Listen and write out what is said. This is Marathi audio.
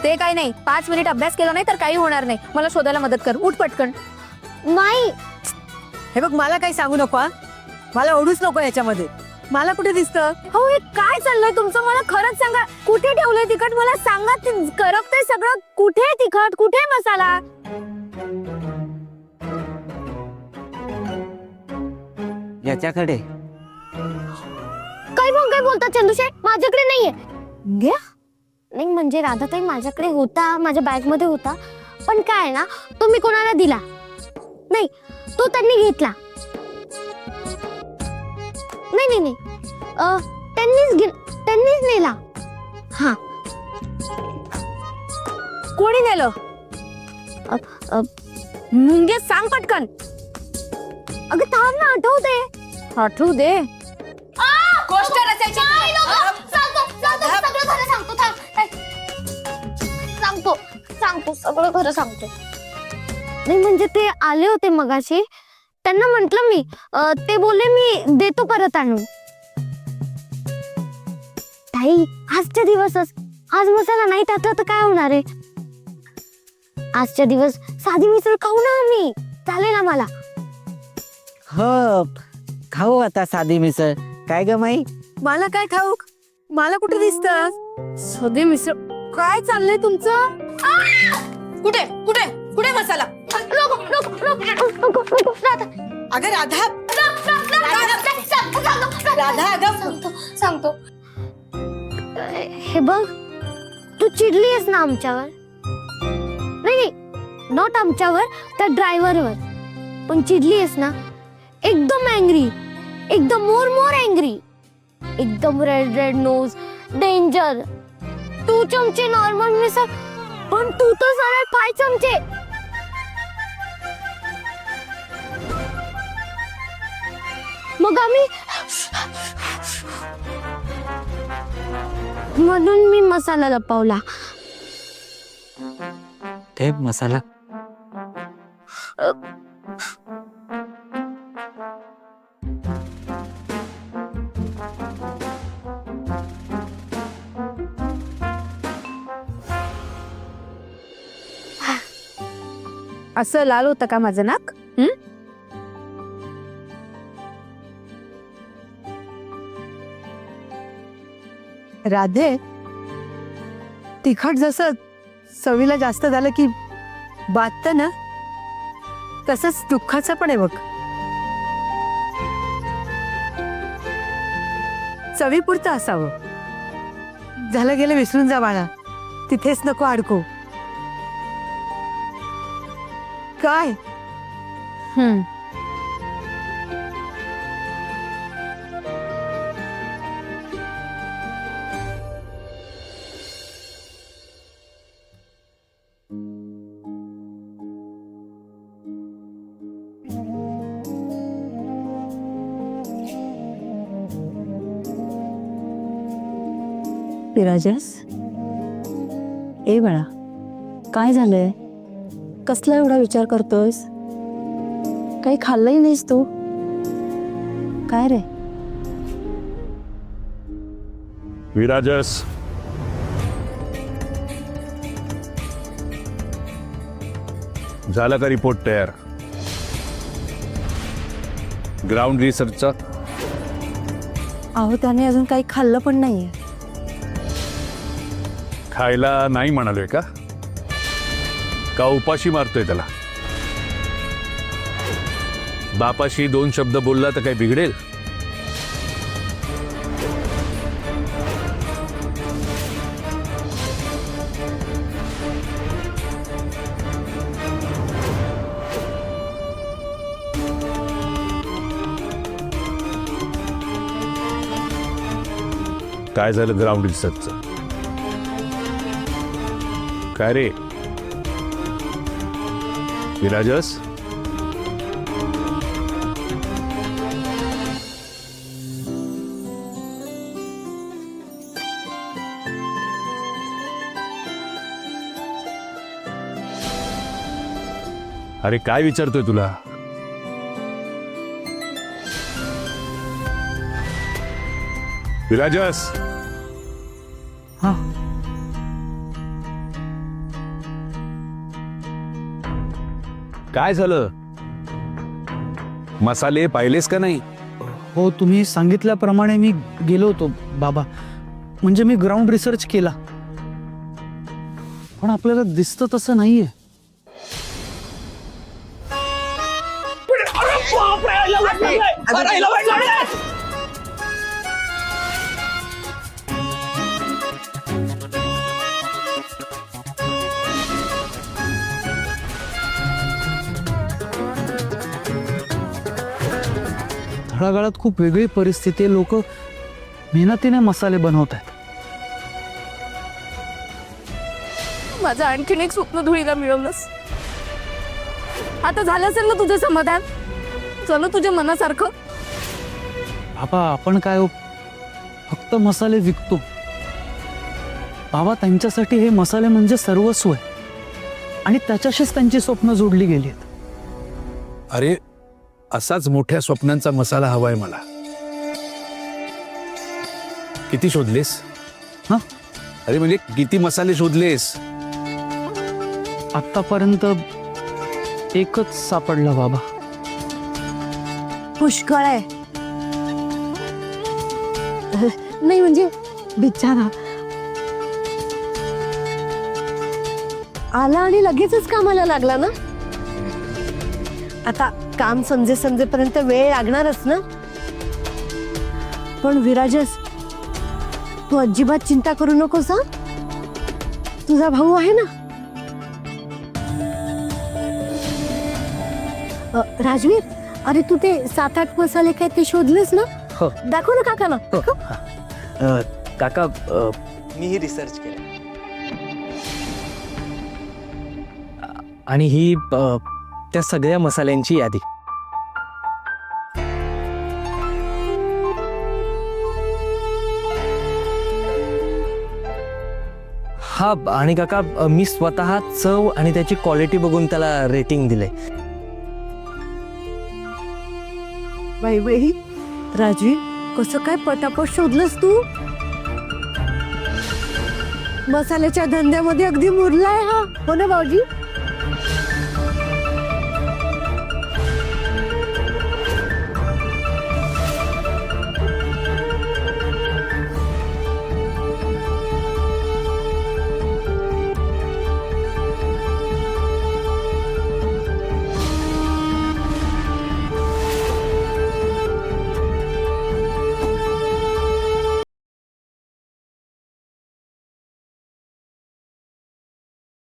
ते काही नाही, 5 मिनिट अभ्यास केला नाही तर काही होणार नाही. मला शोधायला मदत कर, उठ पटकन. नाही. हे बघ, मला काही सांगू नको हा. मला ओढूच नको याच्यामध्ये. मला कुठे दिसतं? हो, हे काय चाललंय तुमचं? मला खरंच सांगा, कुठे ठेवलंय तिखट? मला सांगा, ते करपतंय सगळं. कुठे तिखट, कुठे मसाला? याच्याकडे. काय बोलता चंदूशे? माझ्याकडे नाहीये. घ्या. नाही म्हणजे राधाताई माझ्याकडे होता, माझ्या बॅग मध्ये होता, पण काय ना, तो मी कोणाला दिला नाही, तो त्यांनी घेतला. नाही नाही नाही, त्यांनीच नेला. हा. कोणी नेलं? मुंगे सांग पटकन. अगं थांब ना, आठवते. आठवू दे. गोष्ट रचायची. सगळं खरं सांगतो. सांगतो सगळं खरं सांगतो. नाही म्हणजे ते आले होते मगाशी, त्यांना म्हंटल मी, ते बोलले मी देतो परत आणून. ताई, आजच्या दिवसच, आज मसाला नाही टाकला तर काय होणार आहे? आजच्या दिवस साधी मिसळ खाऊ ना आम्ही, चालेल ना मला? हो, खाऊ आता साधी मिसळ. काय ग माई? मला काय खाऊ? मला कुठे दिसतं? सदे मिसळ. काय चाललंय तुमचं? कुठे कुठे कुठे मसाला? अगं राधा, राधा अगं सांगतो. हे बघ, तू चिडलीस ना आमच्यावर? नाही, नॉट आमच्यावर, त्या ड्रायव्हरवर. पण चिडलीस ना, एकदम अँग्री, एकदम मोर अँग्री, एकदम रेड नोज, डेंजर. 2 चमचे नॉर्मल मिसळ, पण तू तर सरळ 5 चमचे. मग आम्ही, म्हणून मी मसाला लपवला. ते मसाला. असं लाल होतं का माझं नाक? राधे, तिखट जसं चवीला जास्त झालं की बाधतं ना, तसंच दुःखाचं पण आहे बघ. चवीपुरतं असावं. झालं गेलं विसरून जा बाळा, तिथेच नको अडकू. काय? विराजस, ए बाळा, काय झालंय? कसला एवढा विचार करतोयस? काही खाल्लंही नाहीस तू? काय रे? विराजस, झाला का रिपोर्ट तयार? ग्राउंड रिसर्चचा? अहो, त्याने अजून काही खाल्लं पण नाहीये. खायला नाही म्हणालोय का? का उपाशी मारतोय त्याला? बापाशी 2 शब्द बोलला तर काही बिघडेल? काय झालं ग्राउंड रिसर्चचं? काय रे विराजस? अरे काय विचारतोय तुला? विराजस, काय झालं? मसाले पाहिलेस का नाही? हो, तुम्ही सांगितल्याप्रमाणे मी गेलो होतो बाबा. म्हणजे मी ग्राउंड रिसर्च केला, पण आपल्याला दिसतं तसं नाहीये. तळागाळात खूप वेगळी परिस्थिती आहे. लोक मेहनतीने मसाले बनवत आहेत. माझं आणखीन एक स्वप्न धुळीला मिळवलंस. आता झालं असेल ना तुझं समाधान? चल तुझ्या मनासारखं. बाबा, आपण काय हो, फक्त मसाले विकतो. बाबा, त्यांच्यासाठी हे मसाले म्हणजे सर्वस्व आहे आणि त्याच्याशीच त्यांची स्वप्न जोडली गेली आहेत. अरे, असाच मोठ्या स्वप्नांचा मसाला हवाय मला. किती शोधलेस? हा? अरे म्हणजे किती मसाले शोधलेस? आतापर्यंत एकच सापडला बाबा. पुष्कळ आहे. नाही म्हणजे बिचारा आला आणि लगेचच कामाला लागला ना. आता काम समजेपर्यंत वेळ लागणारच ना. पण विराजस, तू अजिबात चिंता करू नकोस हा. तुझा भाऊ आहे ना. राजवीर, अरे तू ते 7-8 मसाले काय ते शोधलेस ना? हो. दाखव ना काकाला. काका, मीही रिसर्च केलं आणि ही त्या सगळ्या मसाल्यांची यादी. हा, आणि काका मी स्वतः चव आणि त्याची क्वालिटी बघून त्याला रेटिंग दिले. बाई राजवीर, कसं काय पटापट शोधलंस तू? मसाल्याच्या धंद्यामध्ये अगदी मुरलाय हा. हो ना भाऊजी?